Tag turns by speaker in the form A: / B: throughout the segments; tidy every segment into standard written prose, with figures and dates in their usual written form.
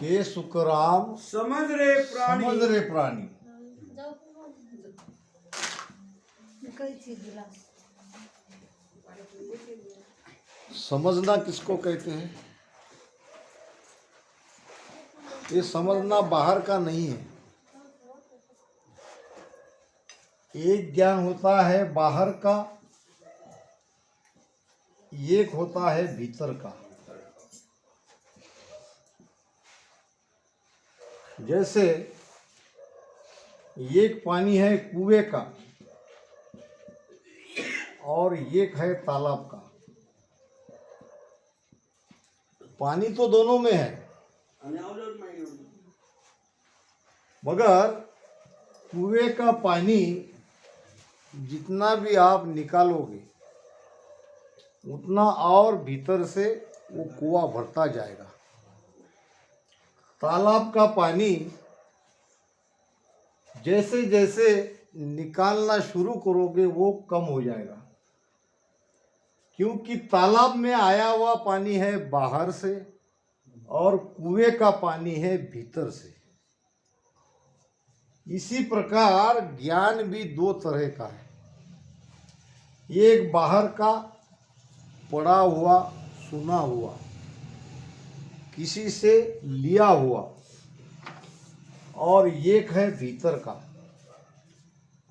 A: के सुखराम
B: समझ रे प्राणी।
A: समझना किसको कहते हैं? ये समझना बाहर का नहीं है। एक ज्ञान होता है बाहर का, एक होता है भीतर का। जैसे एक पानी है कुएं का और एक है तालाब का। पानी तो दोनों में है, मगर कुएं का पानी जितना भी आप निकालोगे उतना और भीतर से वो कुआं भरता जाएगा। तालाब का पानी जैसे जैसे निकालना शुरू करोगे वो कम हो जाएगा, क्योंकि तालाब में आया हुआ पानी है बाहर से और कुएं का पानी है भीतर से। इसी प्रकार ज्ञान भी दो तरह का है, एक बाहर का पढ़ा हुआ सुना हुआ किसी से लिया हुआ, और एक है भीतर का।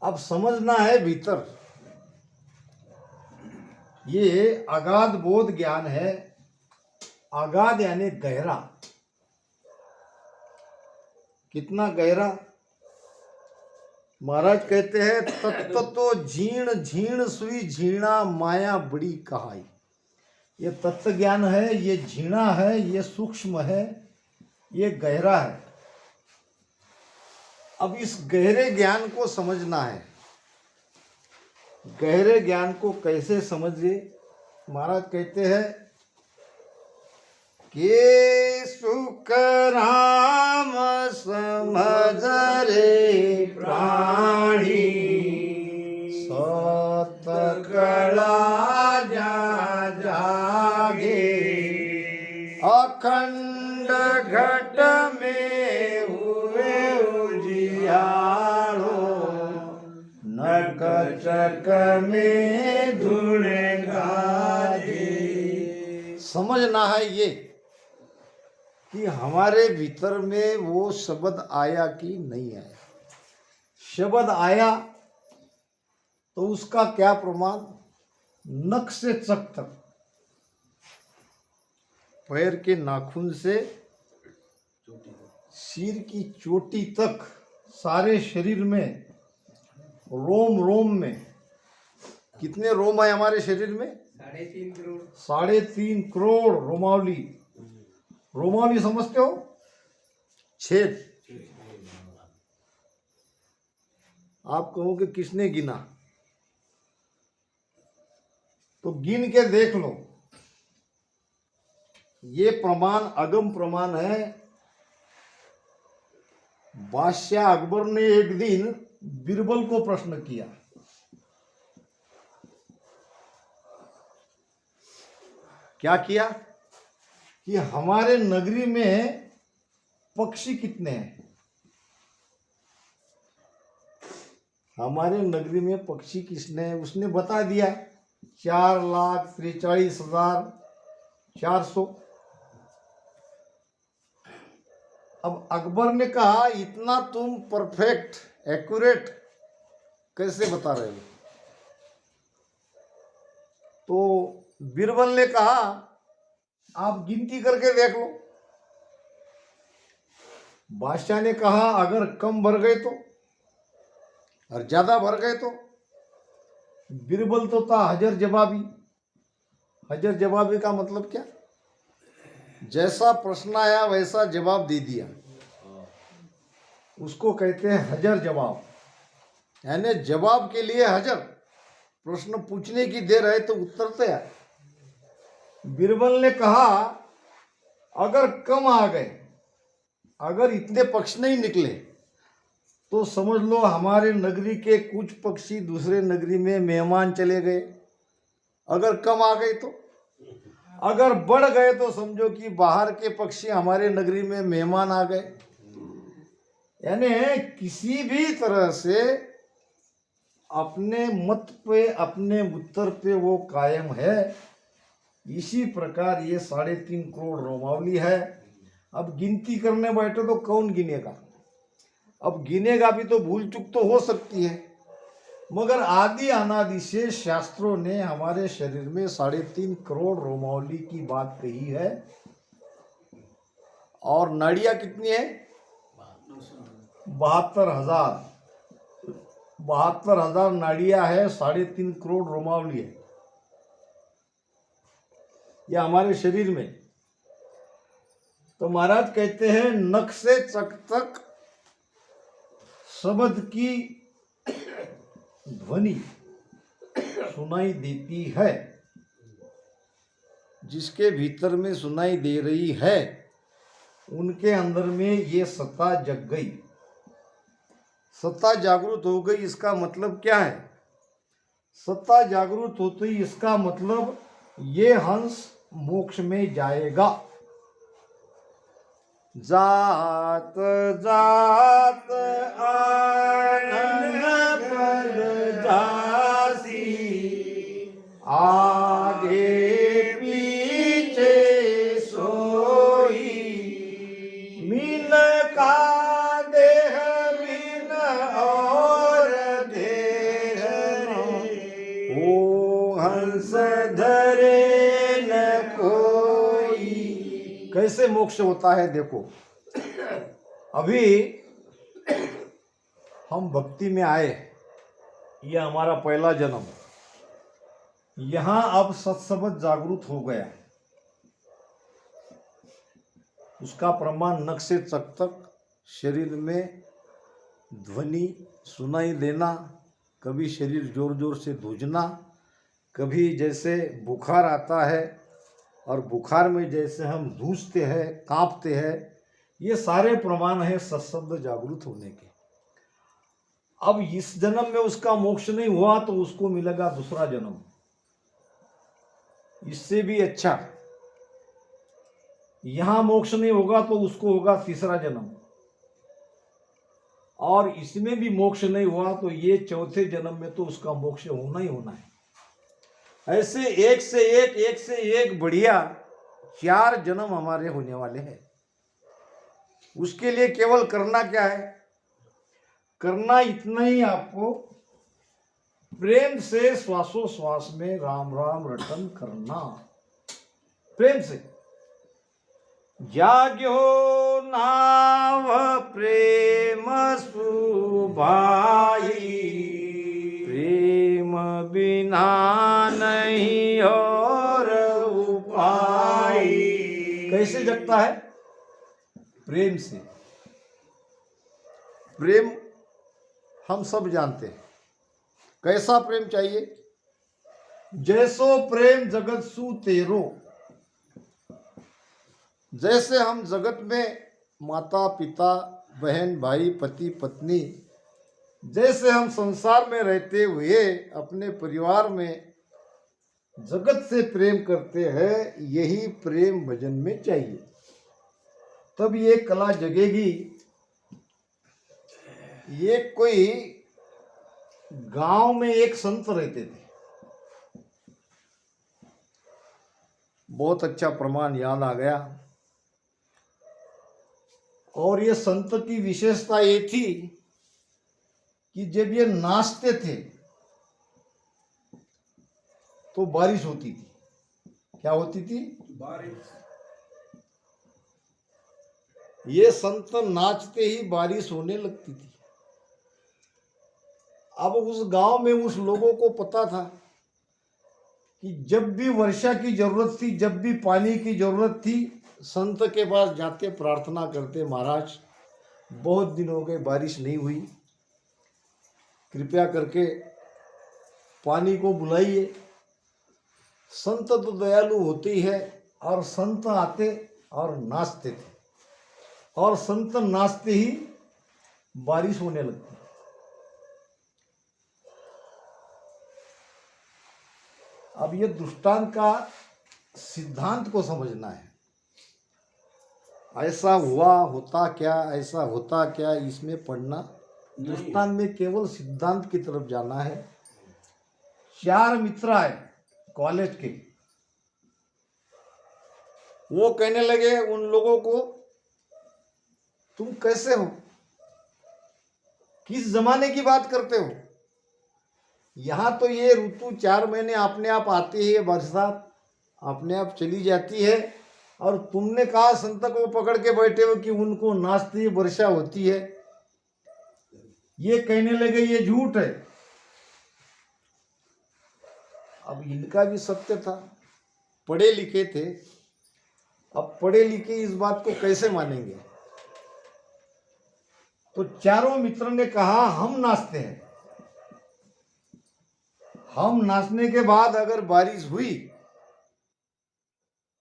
A: अब समझना है भीतर, ये अगाध बोध ज्ञान है। अगाध यानी गहरा। कितना गहरा? महाराज कहते हैं तत्व तो झीण झीण सुई झीणा माया बड़ी कहाई। ये तत्व ज्ञान है, ये झीणा है, ये सूक्ष्म है, ये गहरा है। अब इस गहरे ज्ञान को समझना है। गहरे ज्ञान को कैसे समझिए? महाराज कहते हैं के सुख राम समझ रे प्राणी, सत कला जा जागे, अखंड घट में हुए उजियारो, नक चक में धुन गाजे। समझना है ये कि हमारे भीतर में वो शब्द आया कि नहीं आया। शब्द आया तो उसका क्या प्रमाण? नख से चक तक, पैर के नाखून से सिर की चोटी तक, सारे शरीर में, रोम रोम में। कितने रोम है हमारे शरीर में?
B: 3.5 करोड़।
A: 3.5 करोड़ रोमावली। रोमावली समझते हो? छेद। आप कहोगे किसने गिना? तो गिन के देख लो। ये प्रमाण अगम प्रमाण है। बादशाह अकबर ने एक दिन बीरबल को प्रश्न किया, क्या किया? कि हमारे नगरी में पक्षी कितने हैं? हमारे नगरी में पक्षी किसने है? उसने बता दिया 4,43,400। अब अकबर ने कहा इतना तुम परफेक्ट एक्यूरेट कैसे बता रहे हो? तो बीरबल ने कहा आप गिनती करके देख लो। बादशाह ने कहा अगर कम भर गए तो, और ज्यादा भर गए तो? बीरबल तो था हजर जवाबी। हजर जवाबी का मतलब क्या? जैसा प्रश्न आया वैसा जवाब दे दिया, उसको कहते हैं हजर जवाब। यानी जवाब के लिए हजर। प्रश्न पूछने की देर है तो उत्तर तैयार। बीरबल ने कहा अगर कम आ गए, अगर इतने पक्षी नहीं निकले तो समझ लो हमारे नगरी के कुछ पक्षी दूसरे नगरी में मेहमान चले गए। अगर कम आ गए तो, अगर बढ़ गए तो समझो कि बाहर के पक्षी हमारे नगरी में मेहमान आ गए। यानी किसी भी तरह से अपने मत पे, अपने उत्तर पे वो कायम है। इसी प्रकार ये 3.5 करोड़ रोमावली है। अब गिनती करने बैठे तो कौन गिनेगा? अब गिनेगा भी तो भूल चूक तो हो सकती है, मगर आदि अनादि से शास्त्रों ने हमारे शरीर में 3.5 करोड़ रोमावली की बात कही है। और नाड़ियां कितनी है? 72,000। 72,000 नाड़ियां है, 3.5 करोड़ रोमावली है यह हमारे शरीर में। तो महाराज कहते हैं नख से चक तक शब्द की ध्वनि सुनाई देती है। जिसके भीतर में सुनाई दे रही है उनके अंदर में ये सत्ता जग गई, सत्ता जागृत हो गई। इसका मतलब क्या है? सत्ता जागृत होती इसका मतलब ये हंस मोक्ष में जाएगा। जात जात आनन बल जासी, आगे पीछे सोई, मीन का देह मीन और देह ओ हंस धरे न कोई। कैसे मोक्ष होता है देखो। अभी हम भक्ति में आए, यह हमारा पहला जन्म। यहां अब सत्सबद जागृत हो गया। उसका प्रमाण नख से चक तक शरीर में ध्वनि सुनाई देना, कभी शरीर जोर जोर से धुजना, कभी जैसे बुखार आता है और बुखार में जैसे हम धूसते हैं, कांपते हैं, ये सारे प्रमाण है सत्शब्द जागृत होने के। अब इस जन्म में उसका मोक्ष नहीं हुआ तो उसको मिलेगा दूसरा जन्म, इससे भी अच्छा। यहां मोक्ष नहीं होगा तो उसको होगा तीसरा जन्म, और इसमें भी मोक्ष नहीं हुआ तो ये चौथे जन्म में तो उसका मोक्ष होना ही होना है। ऐसे एक से एक बढ़िया 4 जन्म हमारे होने वाले हैं। उसके लिए केवल करना क्या है? करना इतना ही, आपको प्रेम से श्वासोश्वास में राम राम रटन करना, प्रेम से। जाग्यो नाव प्रेम सुभाई, प्रेम बिना नहीं और उपाय। कैसे जगता है? प्रेम से। प्रेम हम सब जानते हैं। कैसा प्रेम चाहिए? जैसो प्रेम जगत सु तेरो। जैसे हम जगत में माता पिता बहन भाई पति पत्नी, जैसे हम संसार में रहते हुए अपने परिवार में जगत से प्रेम करते हैं, यही प्रेम भजन में चाहिए। तब ये कला जगेगी। ये कोई गांव में एक संत रहते थे, बहुत अच्छा प्रमाण याद आ गया। और ये संत की विशेषता ये थी कि जब ये नाचते थे तो बारिश होती थी। क्या होती थी?
B: बारिश।
A: ये संत नाचते ही बारिश होने लगती थी। अब उस गांव में उस लोगों को पता था कि जब भी वर्षा की जरूरत थी, जब भी पानी की जरूरत थी, संत के पास जाके प्रार्थना करते, महाराज बहुत दिन हो गए बारिश नहीं हुई, कृपया करके पानी को बुलाइए। संत तो दयालु होते ही है, और संत आते और नाचते थे, और संत नाचते ही बारिश होने लगती। अब ये दृष्टांत का सिद्धांत को समझना है। ऐसा हुआ, होता क्या, ऐसा होता क्या, इसमें पढ़ना दृष्टांत में केवल सिद्धांत की तरफ जाना है। 4 मित्र आए कॉलेज के, वो कहने लगे उन लोगों को, तुम कैसे हो, किस जमाने की बात करते हो, यहां तो ये ऋतु 4 महीने अपने आप आती है, बरसात अपने आप चली जाती है, और तुमने कहा संत को पकड़ के बैठे हो कि उनको नाचती वर्षा होती है। ये कहने लगे ये झूठ है। अब इनका भी सत्य था, पढ़े लिखे थे, अब पढ़े लिखे इस बात को कैसे मानेंगे। तो चारों मित्रों ने कहा हम नाचते हैं, हम नाचने के बाद अगर बारिश हुई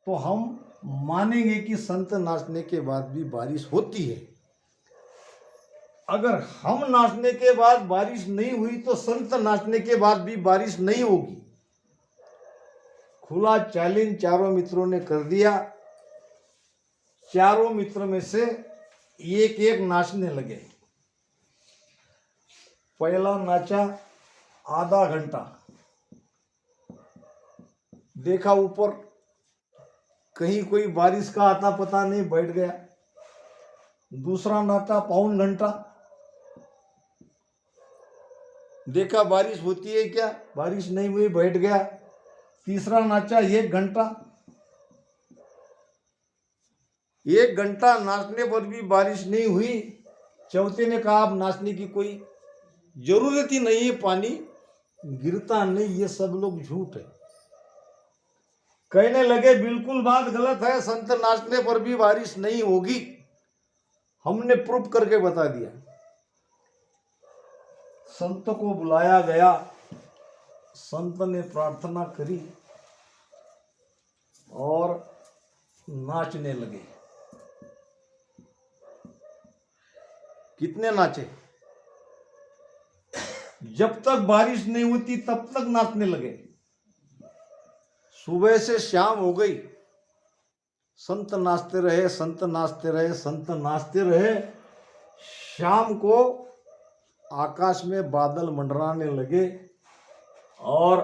A: तो हम मानेंगे कि संत नाचने के बाद भी बारिश होती है। अगर हम नाचने के बाद बारिश नहीं हुई तो संत नाचने के बाद भी बारिश नहीं होगी। खुला चैलेंज चारों मित्रों ने कर दिया। चारों मित्र में से एक एक नाचने लगे। पहला नाचा आधा घंटा, देखा ऊपर कहीं कोई बारिश का आता पता नहीं, बैठ गया। दूसरा नाचा पौन घंटा, देखा बारिश होती है क्या, बारिश नहीं हुई, बैठ गया। तीसरा नाचा 1 घंटा, 1 घंटा नाचने पर भी बारिश नहीं हुई। चौथे ने कहा अब नाचने की कोई जरूरत ही नहीं है, पानी गिरता नहीं, ये सब लोग झूठ है। कहने लगे बिल्कुल बात गलत है, संत नाचने पर भी बारिश नहीं होगी, हमने प्रूफ करके बता दिया। संत को बुलाया गया, संत ने प्रार्थना करी और नाचने लगे। कितने नाचे, जब तक बारिश नहीं होती तब तक नाचने लगे। सुबह से शाम हो गई, संत नाचते रहे, संत नाचते रहे, संत नाचते रहे। शाम को आकाश में बादल मंडराने लगे और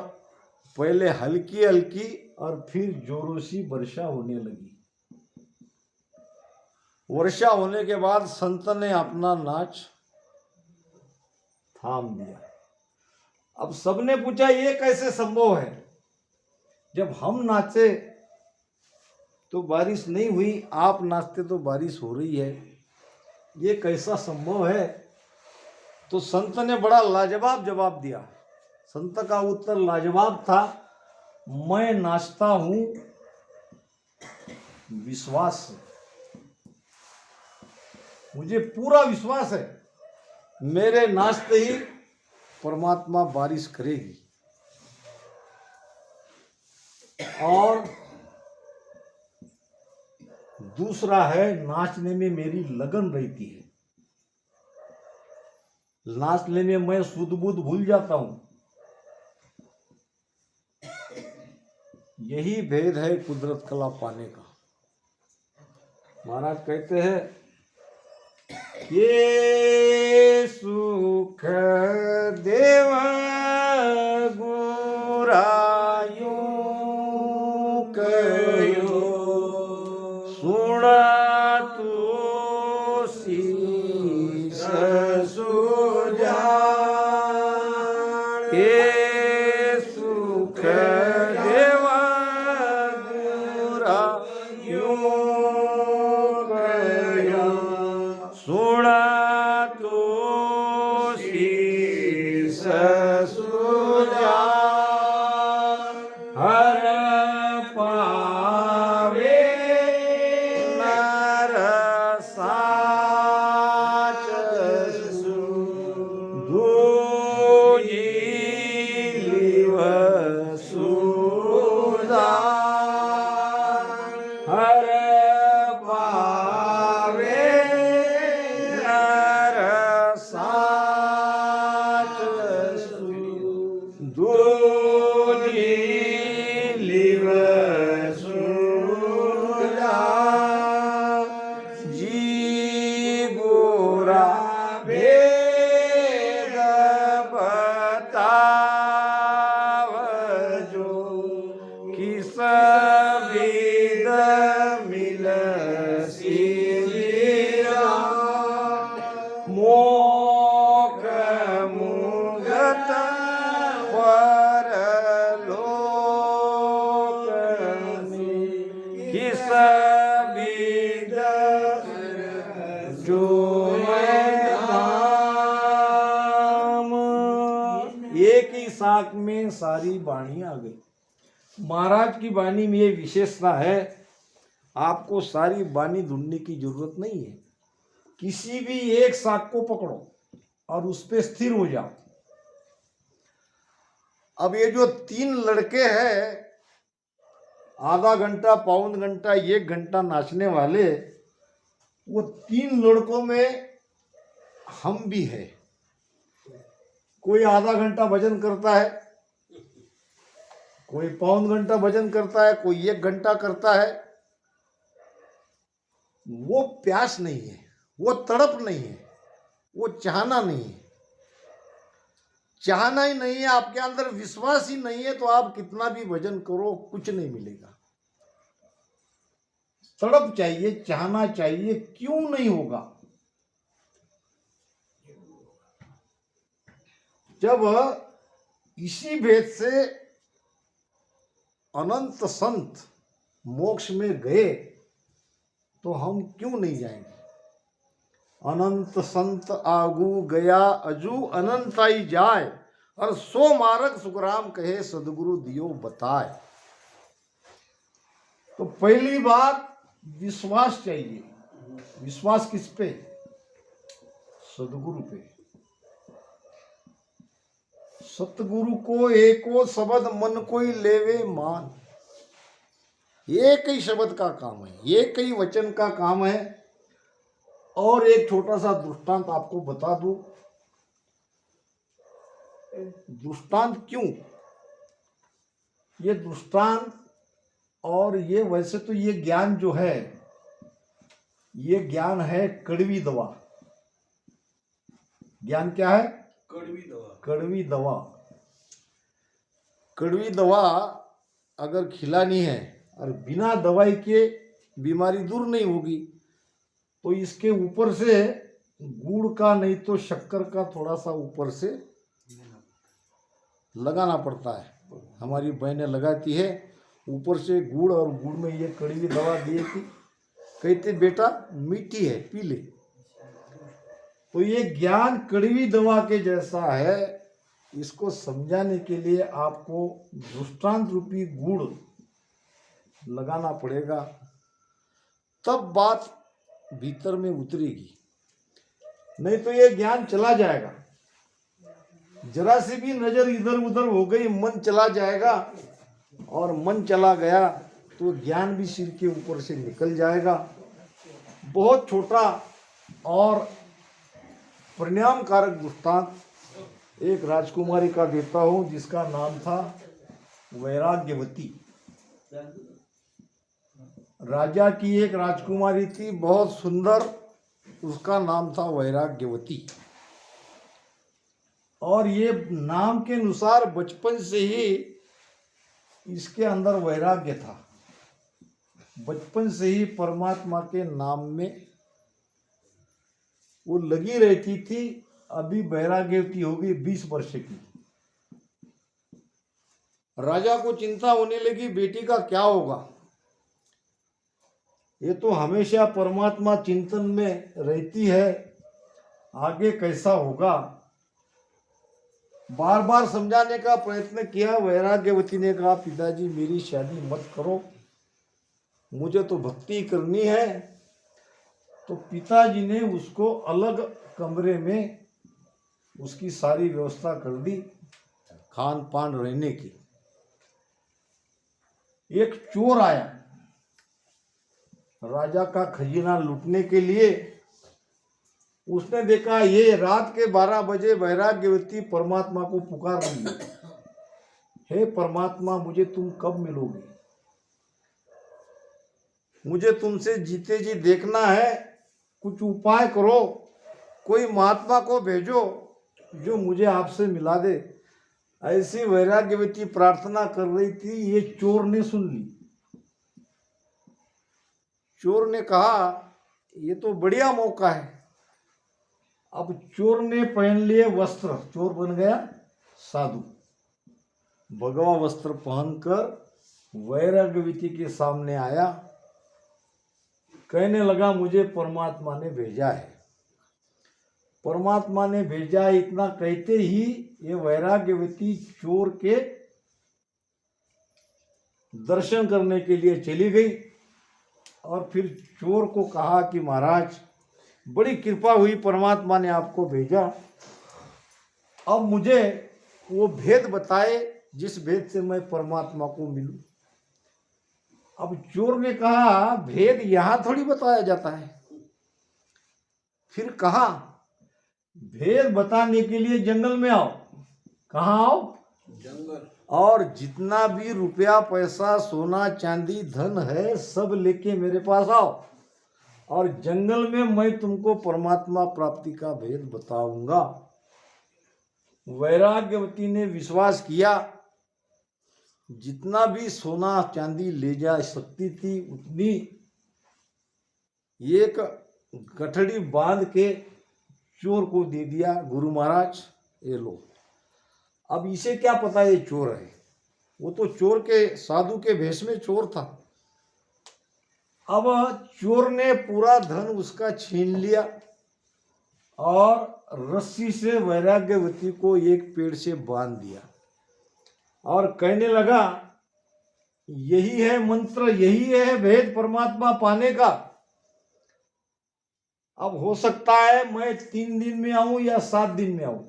A: पहले हल्की हल्की और फिर जोरों सी वर्षा होने लगी। वर्षा होने के बाद संत ने अपना नाच थाम दिया। अब सबने पूछा ये कैसे संभव है, जब हम नाचे तो बारिश नहीं हुई, आप नाचते तो बारिश हो रही है, ये कैसा संभव है। तो संत ने बड़ा लाजवाब जवाब दिया। संत का उत्तर लाजवाब था, मैं नाचता हूं विश्वास से, मुझे पूरा विश्वास है मेरे नाचते ही परमात्मा बारिश करेगी। और दूसरा है, नाचने में मेरी लगन रहती है, नाचने में मैं सुध बुध भूल जाता हूं। यही भेद है कुदरत कला पाने का। महाराज कहते हैं, ये सुख देव गुरायो कयो सुना तू शीस सुजा, ये सुख देव गुरायो कयो सुना तू शीस सुजा, हर पाप विद मिलसी मोक्ष मुगत परलोकनि किस विद जो मैं धाम। एक ही साख में सारी वाणी आ गई। महाराज की वाणी में ये विशेषता है, आपको सारी वाणी ढूंढने की जरूरत नहीं है। किसी भी एक साख को पकड़ो और उस पे स्थिर हो जाओ। अब ये जो 3 लड़के हैं, आधा घंटा, पौन घंटा, 1 घंटा नाचने वाले, वो 3 लड़कों में हम भी है। कोई आधा घंटा भजन करता है, कोई पौन घंटा भजन करता है, कोई 1 घंटा करता है। वो प्यास नहीं है, वो तड़प नहीं है, वो चाहना नहीं है। चाहना ही नहीं है, आपके अंदर विश्वास ही नहीं है, तो आप कितना भी भजन करो कुछ नहीं मिलेगा। तड़प चाहिए, चाहना चाहिए, क्यों नहीं होगा। जब इसी भेद से अनंत संत मोक्ष में गए तो हम क्यों नहीं जाएंगे। अनंत संत आगू गया अजू अनंताई जाए, और सो मार्ग सुखराम कहे सदगुरु दियो बताए। तो पहली बात विश्वास चाहिए। विश्वास किस पे? सदगुरु पे। सतगुरु को एको शब्द मन कोई लेवे मान। एक ही शब्द का काम है, एक ही वचन का काम है। और एक छोटा सा दृष्टांत आपको बता दूं। दृष्टांत क्यों? ये दृष्टांत और ये वैसे तो ये ज्ञान जो है, ये ज्ञान है कड़वी दवा। ज्ञान क्या है?
B: कड़वी दवा।
A: कड़वी दवा। कड़वी दवा अगर खिलानी है और बिना दवाई के बीमारी दूर नहीं होगी, तो इसके ऊपर से गुड़ का नहीं तो शक्कर का थोड़ा सा ऊपर से लगाना पड़ता है। हमारी बहनें लगाती है ऊपर से गुड़, और गुड़ में ये कड़वी दवा दिए थी, कहते बेटा मीठी है पी ले। तो ये ज्ञान कड़वी दवा के जैसा है। इसको समझाने के लिए आपको दृष्टांत रूपी गुड़ लगाना पड़ेगा, तब बात भीतर में उतरेगी। नहीं तो ये ज्ञान चला जाएगा। जरा सी भी नजर इधर उधर हो गई, मन चला जाएगा, और मन चला गया तो ज्ञान भी सिर के ऊपर से निकल जाएगा। बहुत छोटा और परिणाम कारक दृष्टांत एक राजकुमारी का देता हूं, जिसका नाम था वैराग्यवती। राजा की एक राजकुमारी थी, बहुत सुंदर, उसका नाम था वैराग्यवती। और ये नाम के अनुसार बचपन से ही इसके अंदर वैराग्य था। बचपन से ही परमात्मा के नाम में वो लगी रहती थी। अभी वैराग्यवती होगी 20 वर्ष की। राजा को चिंता होने लगी, बेटी का क्या होगा। ये तो हमेशा परमात्मा चिंतन में रहती है, आगे कैसा होगा। बार बार समझाने का प्रयत्न किया। वैराग्यवती ने कहा पिताजी मेरी शादी मत करो, मुझे तो भक्ति करनी है। तो पिताजी ने उसको अलग कमरे में उसकी सारी व्यवस्था कर दी, खान पान रहने की। एक चोर आया राजा का खजीना लूटने के लिए। उसने देखा ये रात के 12 बजे वैराग्यवती परमात्मा को पुकार रही है, हे परमात्मा मुझे तुम कब मिलोगे, मुझे तुमसे जीते जी देखना है, कुछ उपाय करो, कोई महात्मा को भेजो जो मुझे आपसे मिला दे। ऐसी वैराग्यवती प्रार्थना कर रही थी, ये चोर ने सुन ली। चोर ने कहा ये तो बढ़िया मौका है। अब चोर ने पहन लिए वस्त्र, चोर बन गया साधु। भगवा वस्त्र पहनकर वैराग्यवती के सामने आया, कहने लगा मुझे परमात्मा ने भेजा है। परमात्मा ने भेजा है, इतना कहते ही ये वैराग्यवती चोर के दर्शन करने के लिए चली गई और फिर चोर को कहा कि महाराज बड़ी कृपा हुई, परमात्मा ने आपको भेजा, अब मुझे वो भेद बताए जिस भेद से मैं परमात्मा को मिलूं। अब चोर ने कहा भेद यहां थोड़ी बताया जाता है। फिर कहा भेद बताने के लिए जंगल में आओ। कहाँ आओ?
B: जंगल।
A: और जितना भी रुपया पैसा सोना चांदी धन है सब लेके मेरे पास आओ, और जंगल में मैं तुमको परमात्मा प्राप्ति का भेद बताऊंगा। वैराग्यवती ने विश्वास किया, जितना भी सोना चांदी ले जा सकती थी उतनी एक गठड़ी बांध के चोर को दे दिया। गुरु महाराज ये लो। अब इसे क्या पता ये चोर है, वो तो चोर के साधु के भेष में चोर था। अब चोर ने पूरा धन उसका छीन लिया और रस्सी से वैराग्यवती को एक पेड़ से बांध दिया और कहने लगा यही है मंत्र, यही है भेद परमात्मा पाने का। अब हो सकता है मैं 3 दिन में आऊं या 7 दिन में आऊं,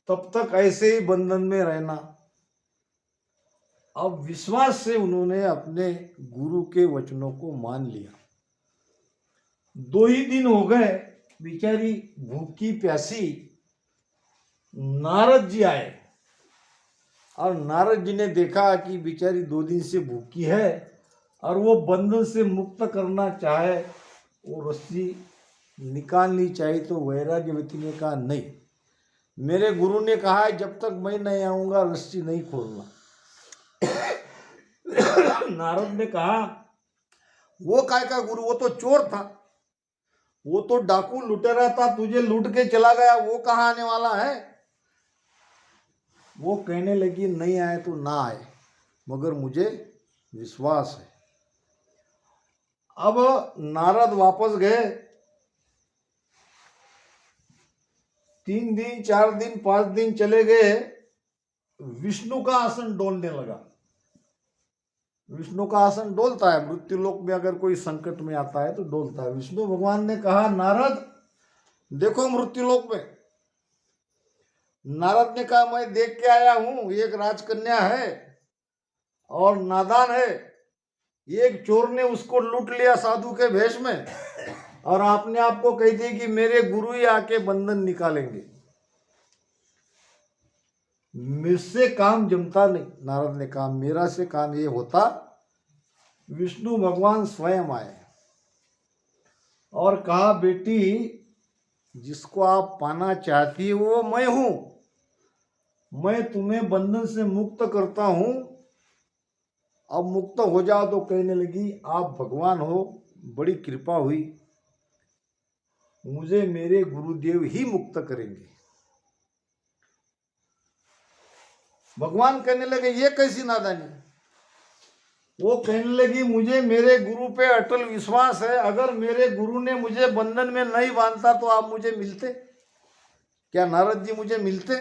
A: तब तक ऐसे ही बंधन में रहना। अब विश्वास से उन्होंने अपने गुरु के वचनों को मान लिया। 2 ही दिन हो गए, बेचारी भूखी प्यासी नारद जी आए और नारद जी ने देखा कि बेचारी 2 दिन से भूखी है और वो बंधन से मुक्त करना चाहे, वो रस्सी निकालनी चाहिए। तो वैराग्यवती ने कहा नहीं, मेरे गुरु ने कहा है जब तक मैं नहीं आऊंगा रस्सी नहीं खोलना। नारद ने कहा वो काय का गुरु, वो तो चोर था, वो तो डाकू लुटेरा था, तुझे लूट के चला गया, वो कहाँ आने वाला है। वो कहने लगी नहीं आए तो ना आए, मगर मुझे विश्वास है। अब नारद वापस गए। 3 दिन 4 दिन 5 दिन चले गए, विष्णु का आसन डोलने लगा। विष्णु का आसन डोलता है, मृत्यु लोक में अगर कोई संकट में आता है तो डोलता है। विष्णु भगवान ने कहा नारद देखो मृत्यु लोक में। नारद ने कहा मैं देख के आया हूं, एक राजकन्या है और नादान है, एक चोर ने उसको लूट लिया साधु के भेष में, और आपने आपको कही थी कि मेरे गुरु ही आके बंधन निकालेंगे। मुझसे काम जमता नहीं। नारद ने कहा मेरा से काम ये होता। विष्णु भगवान स्वयं आए और कहा बेटी जिसको आप पाना चाहती है वो मैं हूं, मैं तुम्हें बंधन से मुक्त करता हूं, अब मुक्त हो जाओ। तो कहने लगी आप भगवान हो, बड़ी कृपा हुई, मुझे मेरे गुरुदेव ही मुक्त करेंगे। भगवान कहने लगे ये कैसी नादानी। वो कहने लगी मुझे मेरे गुरु पे अटल विश्वास है, अगर मेरे गुरु ने मुझे बंधन में नहीं बांधता तो आप मुझे मिलते क्या? नारद जी मुझे मिलते?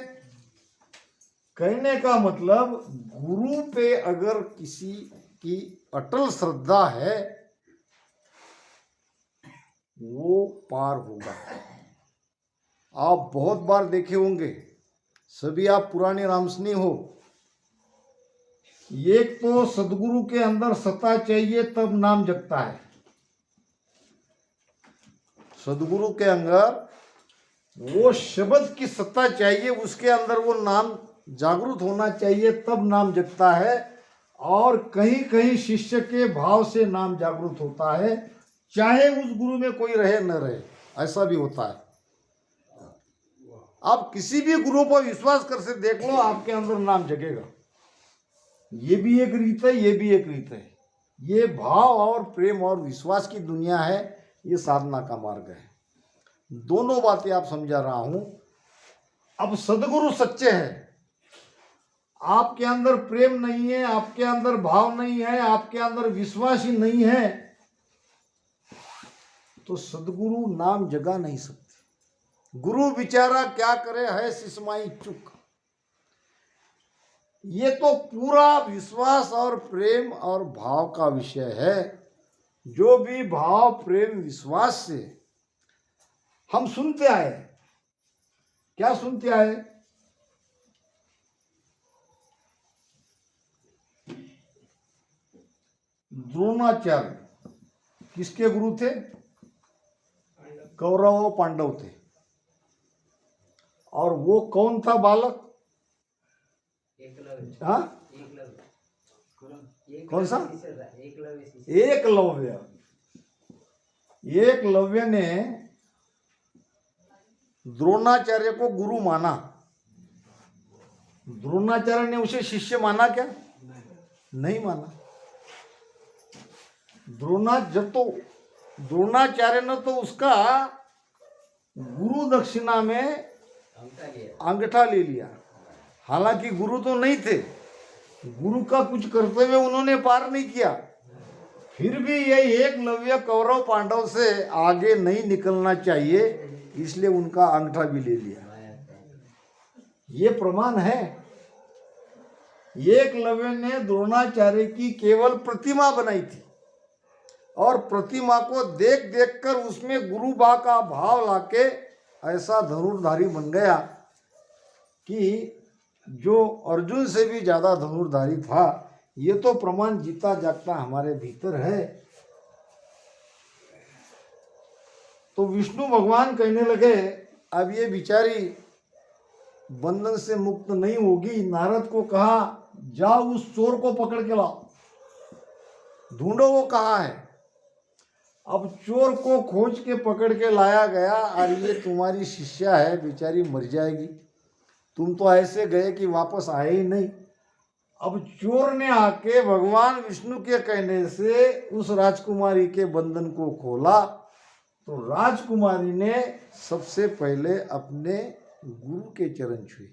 A: कहने का मतलब गुरु पे अगर किसी की अटल श्रद्धा है वो पार होगा। आप बहुत बार देखे होंगे, सभी आप पुराने रामसनी हो, एक तो सदगुरु के अंदर सत्ता चाहिए तब नाम जगता है। सदगुरु के अंदर वो शब्द की सत्ता चाहिए, उसके अंदर वो नाम जागृत होना चाहिए तब नाम जगता है। और कहीं कहीं शिष्य के भाव से नाम जागृत होता है, चाहे उस गुरु में कोई रहे न रहे, ऐसा भी होता है। आप किसी भी गुरु पर विश्वास कर से देख लो, आपके अंदर नाम जगेगा। ये भी एक रीत है, ये भी एक रीत है। ये भाव और प्रेम और विश्वास की दुनिया है, ये साधना का मार्ग है। दोनों बातें आप समझा रहा हूं। अब सदगुरु सच्चे हैं, आपके अंदर प्रेम नहीं है, आपके अंदर भाव नहीं है, आपके अंदर विश्वास ही नहीं है, तो सदगुरु नाम जगा नहीं सकते। गुरु बिचारा क्या करे है सिसमाई चुक। ये तो पूरा विश्वास और प्रेम और भाव का विषय है। जो भी भाव प्रेम विश्वास से हम सुनते आए, क्या सुनते आए? द्रोणाचार्य किसके गुरु थे? कौरव और पांडव थे। और वो कौन था बालक? हाँ, कौन सा? एकलव्य। एकलव्य ने द्रोणाचार्य को गुरु माना। द्रोणाचार्य ने उसे शिष्य माना क्या? नहीं माना। द्रोणाचार्य ने तो उसका गुरु दक्षिणा में अंगूठा ले लिया। हालांकि गुरु तो नहीं थे, गुरु का कुछ कर्तव्य उन्होंने पार नहीं किया, फिर भी ये एकलव्य कौरव पांडव से आगे नहीं निकलना चाहिए, इसलिए उनका अंगूठा भी ले लिया। ये प्रमाण है। एकलव्य ने द्रोणाचार्य की केवल प्रतिमा बनाई थी और प्रतिमा को देख देख कर उसमें गुरुबा का भाव लाके ऐसा धनुर्धारी बन गया कि जो अर्जुन से भी ज्यादा धनुर्धारी था। ये तो प्रमाण जीता जागता हमारे भीतर है। तो विष्णु भगवान कहने लगे अब ये बिचारी बंधन से मुक्त नहीं होगी। नारद को कहा जाओ उस चोर को पकड़ के लाओ, ढूंढो वो कहाँ है। अब चोर को खोज के पकड़ के लाया गया और ये तुम्हारी शिष्या है, बेचारी मर जाएगी, तुम तो ऐसे गए कि वापस आए ही नहीं। अब चोर ने आके भगवान विष्णु के कहने से उस राजकुमारी के बंधन को खोला। तो राजकुमारी ने सबसे पहले अपने गुरु के चरण छुए।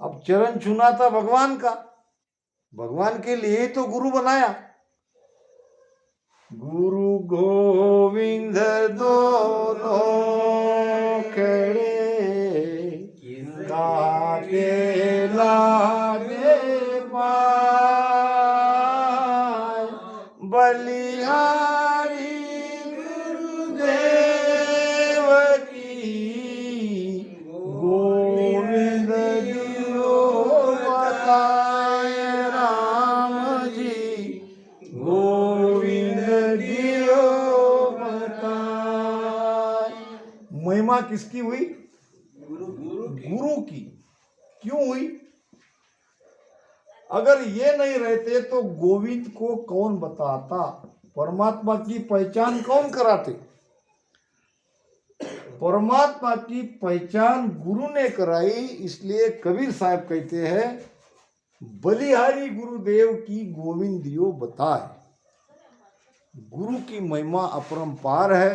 A: अब चरण छूना था भगवान का, भगवान के लिए ही तो गुरु बनाया। गुरु गोविंद दोनों खड़े काके लागे पाए, बलिहारी गुरुदेव की गोविंद दियो बताए राम जी, गोविंद दियो बताए। महिमा किसकी हुई? गुरु की। क्यों हुई? अगर ये नहीं रहते तो गोविंद को कौन बताता? परमात्मा की पहचान कौन कराते? परमात्मा की पहचान गुरु ने कराई। इसलिए कबीर साहब कहते हैं बलिहारी गुरुदेव की गोविंद दियो बताए। गुरु की महिमा अपरंपार है।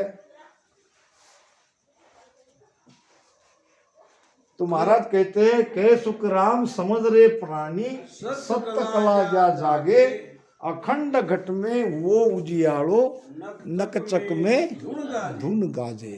A: तो महाराज कहते हैं कह सुखराम समझ रे प्राणी, सत्य कला जा जागे, अखंड घट में वो उजियालो, नकचक में धुन गाजे।